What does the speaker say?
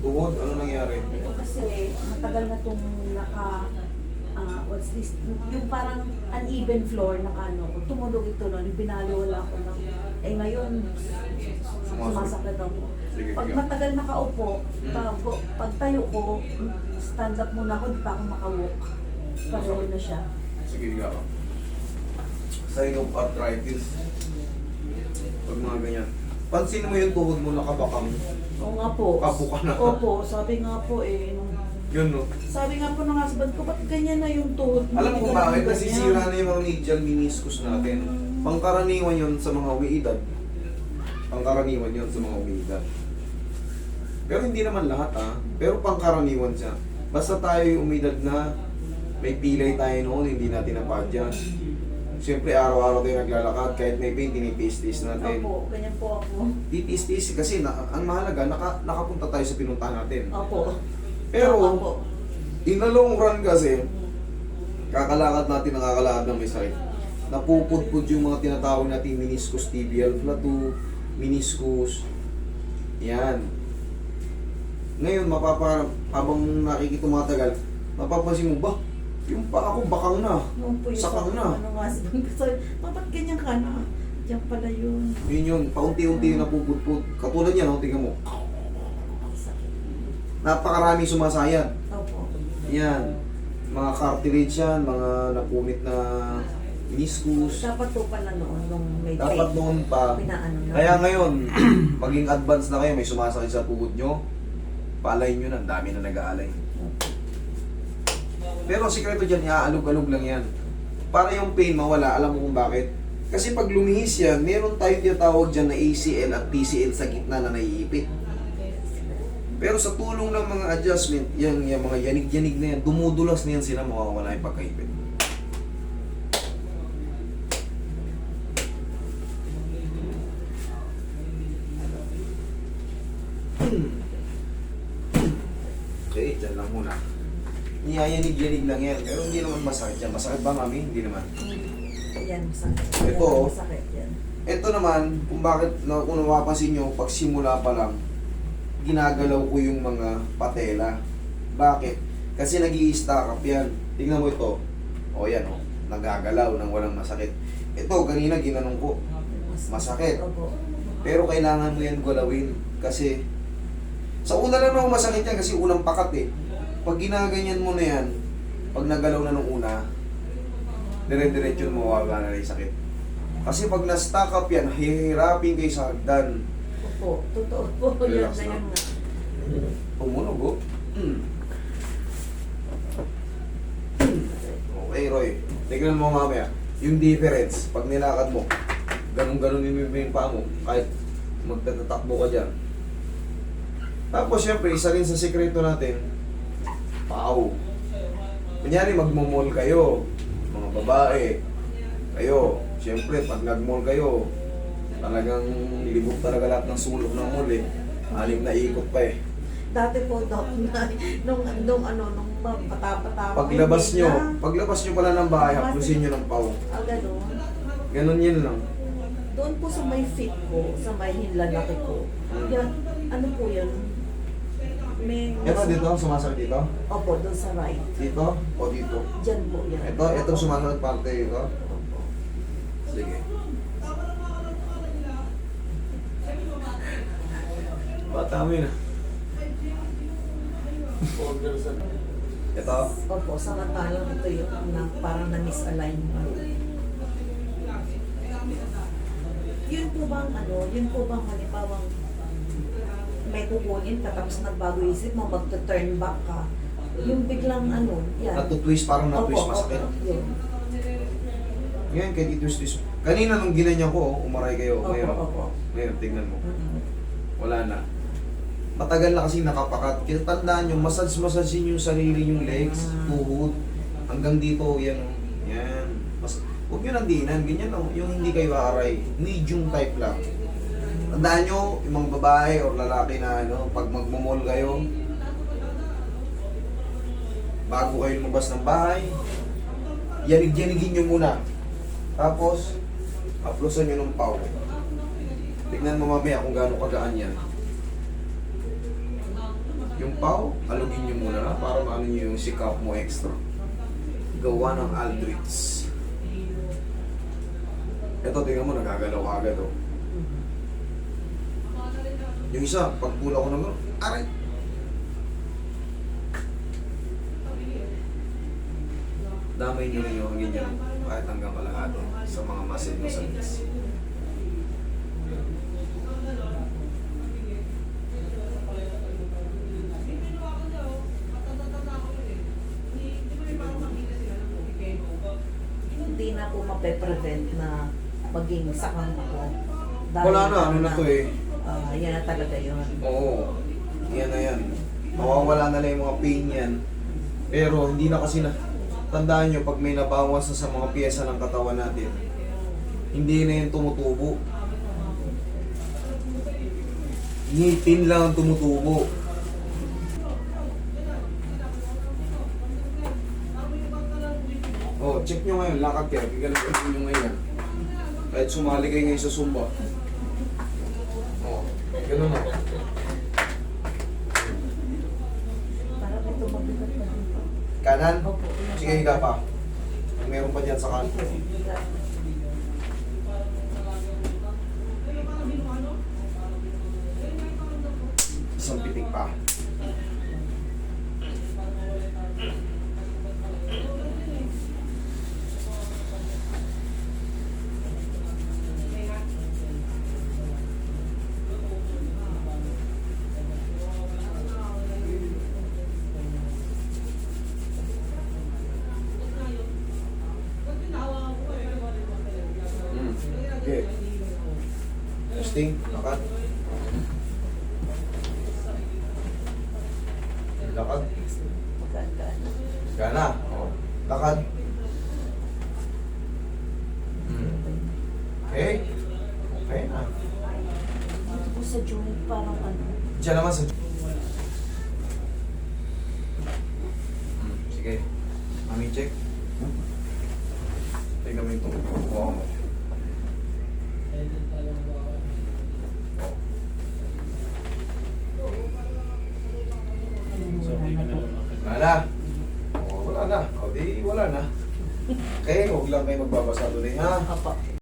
Tuhod? Ano nangyari? Ito kasi matagal na itong what's this, yung parang uneven floor na ko, tumulog ito nun, binaliwala ko ng, ngayon, sumasakit ako. Sige, Pag sige. matagal nakaupo, pag tayo ko, stand up muna ako, di pa ako makawalk. Pareho na siya. Sige, higa ka. Sign of arthritis. Pag mga ganyan. Pansin mo yung tuhod mo nakabakang. Oo nga po. Kapo ka na. Opo, sabi nga po Yun, no? sabi nga po ng husband ko, ba't ganyan na yung tuhod mo? Alam mo Hindi ka bakit? naman Kasi ganyan. sira na yung mga medial meniscus natin. Pangkaraniwan yun sa mga umiidad. Pangkaraniwan yun sa mga umiidad. Pero hindi naman lahat Pero pangkaraniwan siya. Basta tayo yung umidad na may pilay tayo noon, hindi natin napadyan. Siyempre araw-araw tayo naglalakad, kahit may pain, tinitis-tis natin. Opo, ganyan po ako. Titis-tis kasi ang mahalaga, nakapunta tayo sa pinuntahan natin. Opo. Pero, Opo. in the long run kasi, kakalakad natin nakakalakad ng may sakit. Napupudpud yung mga tinatawag natin meniscus tibial plateau, meniscus. Yan. Ngayon, habang tumatagal, mapapansin mo ba, yung pa ako bakang na, Noon po yung sakang na. Ano nga, sabi ko, ba't ganyan ka na? Diyan pala yun. Yun, paunti-unti yung napupudpud. Katulad yan, tingnan mo. Sakit. Napakaraming sumasayad. Opo. Yan. Mga cartilage yan, mga napunit na meniscus. Dapat po pala noon, nung may Dapat pain, noon pa. pinaano na. Kaya ngayon, maging advance na kayo, may sumasakit sa tuhod nyo, paalayin nyo na, ang dami na nag-aalay. Pero ang sikreto dyan, iaalog-alog lang yan. Para yung pain mawala, alam mo kung bakit? Kasi pag lumihis yan, meron tayong tinatawag dyan na ACL at PCL sa gitna na naiipit. Pero sa tulong ng mga adjustment, yung mga yanig-yanig na yan, dumudulas na yan sila, mawawala yung pagkaipit. Okay, dyan lang muna. Niyayanig-yanig lang yan, pero hindi naman masakit yan. Masakit ba, mami? Hindi naman. Yan, masakit. Ito, Yan, masakit yan. Ito naman, kung bakit, kung napapansin nyo, pag simula pa lang, ginagalaw ko yung mga patela. Bakit? Kasi nag-i-stack up yan. Tingnan mo ito. O yan, nagagalaw nang walang masakit. Ito, kanina ginanong ko. Masakit. Opo. Pero kailangan mo yan galawin. Kasi, sa una lang naman masakit yan kasi unang pakat eh. Pag ginaganyan mo na yan, pag nagalaw na nung una, dire-diretso mo mawawala na yung sakit. Kasi pag na-stack up yan, hihirapin kayo sa hagdan. Opo, totoo po. Yan Relax na na. yan nga. Tumunog oh. Okay, Roy. Tignan mo mamaya. Yung difference, pag nilakad mo, ganun-ganun yung paa mo, kahit magtatatakbo ka dyan. Tapos, syempre, isa rin sa sikreto natin, pau. Kunyari, magmumall kayo, mga babae, kayo, syempre, pag nag-mall kayo, talagang libog talaga lahat ng sulok ng mall eh. 6 na ikot pa eh. Dati po, Doc, nung patapatapos. Paglabas nyo pala ng bahay, haplusin nyo ng pau. Ganun. Ganun yun lang. Doon po sa may feet ko, sa may hinlalaki ko. Yan, ano po yan? Ito dito, sumasakit dito? Opo, doon sa right. Dito o dito? Diyan po yan. Ito sumasakit parte dito? Opo. Sige. Bata mo yun ah. Ito? Opo, samantalang ito yung parang na-misalign mo. Yun po bang halimbawang may kukunin ka tapos nagbago isip mo, magta-turn back ka. Yung biglang yan. Natutwist, parang natwist, Opo, masakit. opo, yun. Ngayon, kahit itwist-twist. Kanina nung ginanyan ko, umaray kayo. Opo, Ngayon, opo. ngayon, tignan mo. Mm-mm. Wala na. Matagal na kasi nakapakat. Kaya tandaan nyo, massage yung sarili yung legs, tuhod. Hanggang dito, yan o. Yan. Huwag nyo nandinan, ganyan o. Yung hindi kayo aaray. Medium type lang. Tandaan nyo, yung mga babae o lalaki na pag magmumall kayo, bago kayo lumabas ng bahay, yanig-yanigin nyo muna. Tapos, haplusan nyo ng pau. Tignan mo mamaya kung gaano kagaan yan. Yung pau, alugin nyo muna na para maano nyo yung sikap mo extra. Gawa ng Aldrich. Ito, tingnan mo, nagagalaw ka agad, oh. Yung isa, pag pula ko naman, aray! Damay nyo rin yung ganyan, kahit hanggang kalahati sa mga muscle mo sa knees. Hindi na po mape-prevent na maging sakang ako. Wala na, ano na to eh. Yan na talaga yun. Oo, yan na yan. Mawawala na lang yung mga pain yan. Pero hindi na kasi na, tandaan nyo, pag may nabawas na sa mga piyesa ng katawan natin, hindi na yung tumutubo. Ngipin lang ang tumutubo. Oh, check nyo ngayon, lakad kayo. Ganun nyo ngayon. Kahit sumali kayo ngayon sa Zumba. Oh, ganun na. Parang ito mabigat na dito. Kanan? Opo. Sige, higa pa. Meron pa dyan sa kanan. Isang pitik pa. Okay. Testing, lakad. Lakad. Maganda. Gana. Oh. Lakad. Okay. Okay na. Dito po sa joint parang ano. Diyan naman sa... Sige. Mami, check. Tingnan mo ito. Wow. Wala na. Oh, wala na. O di, wala na. Okay, huwag lang kayo magbabasa doon eh, ha? Opo.